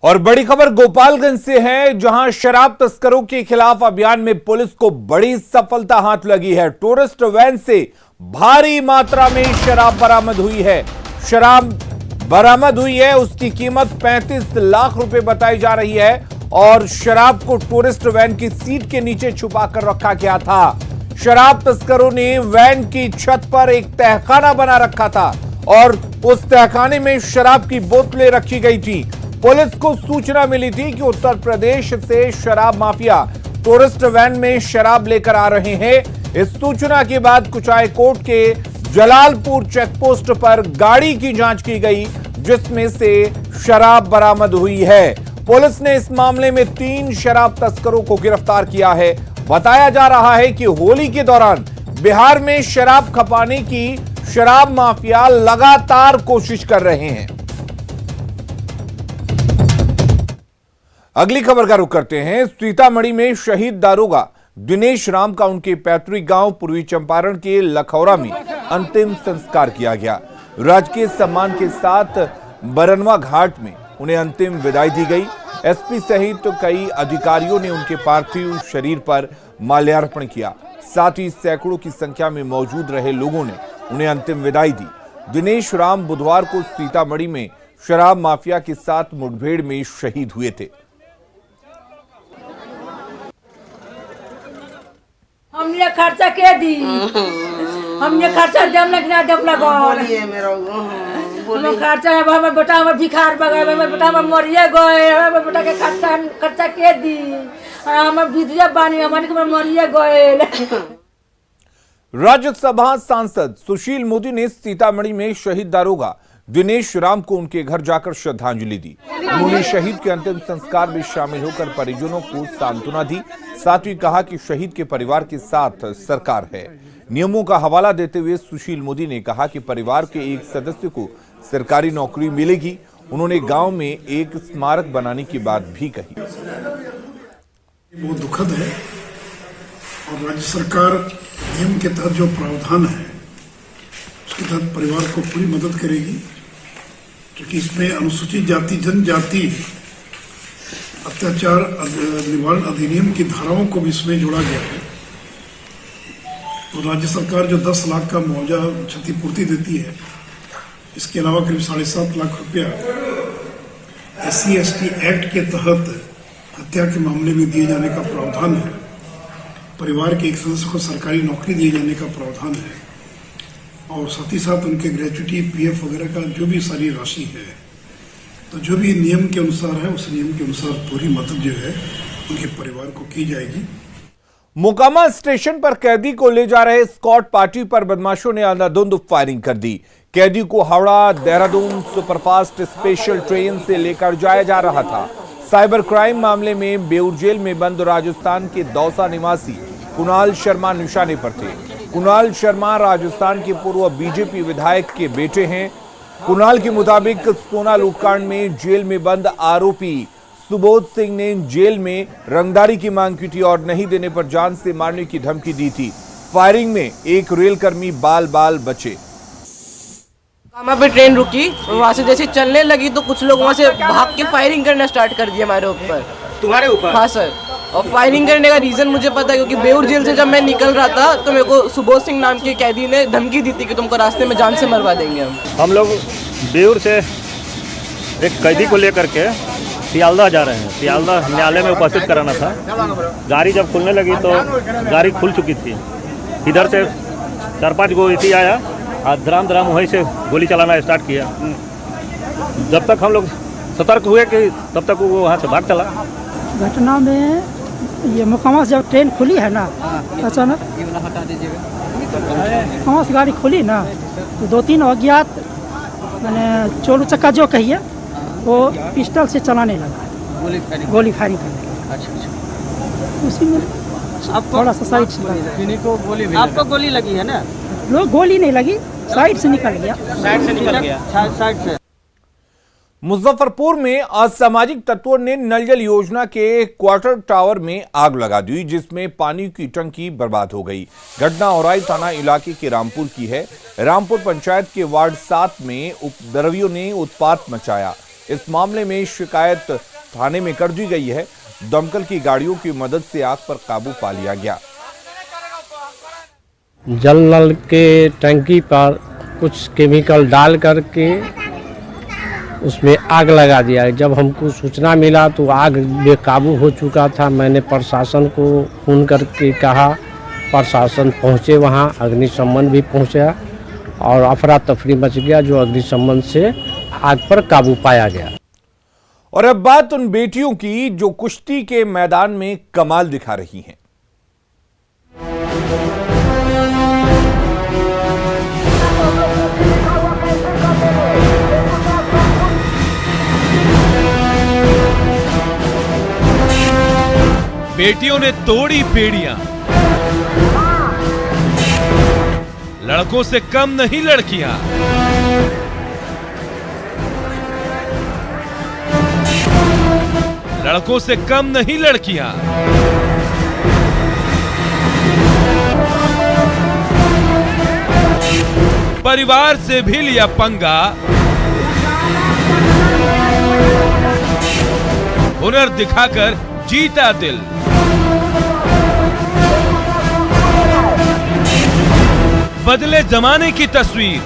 और बड़ी खबर गोपालगंज से है, जहां शराब तस्करों के खिलाफ अभियान में पुलिस को बड़ी सफलता हाथ लगी है। टूरिस्ट वैन से भारी मात्रा में शराब बरामद हुई है। शराब बरामद हुई है, उसकी कीमत 35 लाख रुपए बताई जा रही है और शराब को टूरिस्ट वैन की सीट के नीचे छुपा कर रखा गया था। शराब तस्करों ने वैन की छत पर एक तहखाना बना रखा था और उस तहखाने में शराब की बोतलें रखी गई थी। पुलिस को सूचना मिली थी कि उत्तर प्रदेश से शराब माफिया टूरिस्ट वैन में शराब लेकर आ रहे हैं। इस सूचना के बाद कुचायकोट के जलालपुर चेकपोस्ट पर गाड़ी की जांच की गई, जिसमें से शराब बरामद हुई है। पुलिस ने इस मामले में 3 शराब तस्करों को गिरफ्तार किया है। बताया जा रहा है कि होली के दौरान बिहार में शराब खपाने की शराब माफिया लगातार कोशिश कर रहे हैं। अगली खबर का रुख करते हैं। सीतामढ़ी में शहीद दारोगा दिनेश राम का उनके पैतृक गांव पूर्वी चंपारण के लखौरा में अंतिम संस्कार किया गया। राजकीय सम्मान के साथ बरनवा घाट में उन्हें अंतिम विदाई दी गई। एसपी सहित कई अधिकारियों ने उनके पार्थिव शरीर पर माल्यार्पण किया। साथ ही सैकड़ों की संख्या में मौजूद रहे लोगों ने उन्हें अंतिम विदाई दी। दिनेश राम बुधवार को सीतामढ़ी में शराब माफिया के साथ मुठभेड़ में शहीद हुए थे। हमने खर्चा के दी, हमने खर्चा जम लगना जब लगा खर्चा है। हमारे बेटा हमारे भिखार बगैर, हमारे बेटा हमारे मरिए गए, हमारे बेटा के खर्चा के दी, हमारे विधवा बानी हमारे मरिए गए। राज्यसभा सांसद सुशील मोदी ने सीतामढ़ी में शहीद दारोगा दिनेश राम को उनके घर जाकर श्रद्धांजलि दी। उन्होंने शहीद के अंतिम संस्कार में शामिल होकर परिजनों को सांत्वना दी। साथ ही कहा कि शहीद के परिवार के साथ सरकार है। नियमों का हवाला देते हुए सुशील मोदी ने कहा कि परिवार के एक सदस्य को सरकारी नौकरी मिलेगी। उन्होंने गांव में एक स्मारक बनाने की बात भी कही। बहुत दुखद है और राज्य सरकार नियम के तहत जो प्रावधान है उसके तहत परिवार को पूरी मदद करेगी, क्योंकि इसमें अनुसूचित जाति जनजाति अत्याचार निवारण अधिनियम की धाराओं को भी इसमें जोड़ा गया है। तो राज्य सरकार जो 10 लाख का मुआवजा क्षतिपूर्ति देती है, इसके अलावा करीब 7.5 लाख रुपया SC/ST एक्ट के तहत हत्या के मामले में दिए जाने का प्रावधान है। परिवार के एक सदस्य को सरकारी नौकरी दिए जाने का प्रावधान है और साथ ही साथ उनके ग्रेच्युटी PF वगैरह का जो भी सारी राशि है, तो जो भी नियम के अनुसार है उस नियम के अनुसार पूरी मदद जो है उनके परिवार को की जाएगी। मोकामा स्टेशन पर कैदी को ले जा रहे स्कॉट पार्टी पर बदमाशों ने अंधाधुंध फायरिंग कर दी। कैदी को Howrah Dehradun superfast special train से लेकर जाया जा रहा था। साइबर क्राइम मामले में बेउर जेल में बंद राजस्थान के दौसा निवासी कुणाल शर्मा निशाने पर थे। कुणाल शर्मा राजस्थान के पूर्व बीजेपी विधायक के बेटे हैं। कुणाल के मुताबिक सोना लूटकांड में जेल में बंद आरोपी सुबोध सिंह ने जेल में रंगदारी की मांग की थी और नहीं देने पर जान से मारने की धमकी दी थी। फायरिंग में एक रेलकर्मी बाल बाल बचे। वहाँ पे ट्रेन रुकी, वहाँ से जैसे चलने लगी तो कुछ लोग वहाँ से भाग के फायरिंग करना स्टार्ट कर दिया हमारे ऊपर। तुम्हारे ऊपर? हाँ सर। और फायरिंग करने का रीजन मुझे पता है, क्योंकि बेउर जेल से जब मैं निकल रहा था तो मेरे को सुबोध सिंह नाम के कैदी ने धमकी दी थी कि तुमको रास्ते में जान से मरवा देंगे। हम लोग बेउर से एक कैदी को लेकर के सियालदह जा रहे हैं। सियालदह न्यायालय में उपस्थित कराना था। गाड़ी जब खुलने लगी तो गाड़ी खुल चुकी थी। इधर से 4-5 गो इसी आया और धराम वहीं से गोली चलाना स्टार्ट किया। जब तक हम लोग सतर्क हुए कि तब तक वो वहाँ से भाग चला। घटना में ये मोकामा से जब ट्रेन खुली है ना, अचानक मोकामा से गाड़ी खुली ना तो 2-3 अज्ञात मैंने चोरू चक्का जो कहिए वो पिस्टल से चलाने लगा, गोली फायरिंग करने लगा। उसी में अब थोड़ा सा साइड से लगा। आपको गोली लगी है ना? लोग गोली नहीं लगी, साइड से निकल गया। साइड से। मुजफ्फरपुर में असामाजिक तत्वों ने नल जल योजना के क्वार्टर टावर में आग लगा दी, जिसमें पानी की टंकी बर्बाद हो गई। घटना औराई थाना इलाके के रामपुर की है। रामपुर पंचायत के वार्ड 7 में उपद्रवियों ने उत्पात मचाया। इस मामले में शिकायत थाने में कर दी गई है। दमकल की गाड़ियों की मदद से आग पर काबू पा लिया गया। जल नल के टंकी पर कुछ केमिकल डाल करके उसमें आग लगा दिया। जब हमको सूचना मिला तो आग बेकाबू हो चुका था। मैंने प्रशासन को फोन करके कहा, प्रशासन पहुंचे वहां, अग्निशमन भी पहुंचा और अफरा तफरी मच गया, जो अग्निशमन से आग पर काबू पाया गया। और अब बात उन बेटियों की जो कुश्ती के मैदान में कमाल दिखा रही हैं। बेटियों ने तोड़ी बेड़ियां, लड़कों से कम नहीं लड़कियां। लड़कों से कम नहीं लड़कियां। परिवार से भी लिया पंगा, हुनर दिखाकर जीता दिल। बदले जमाने की तस्वीर।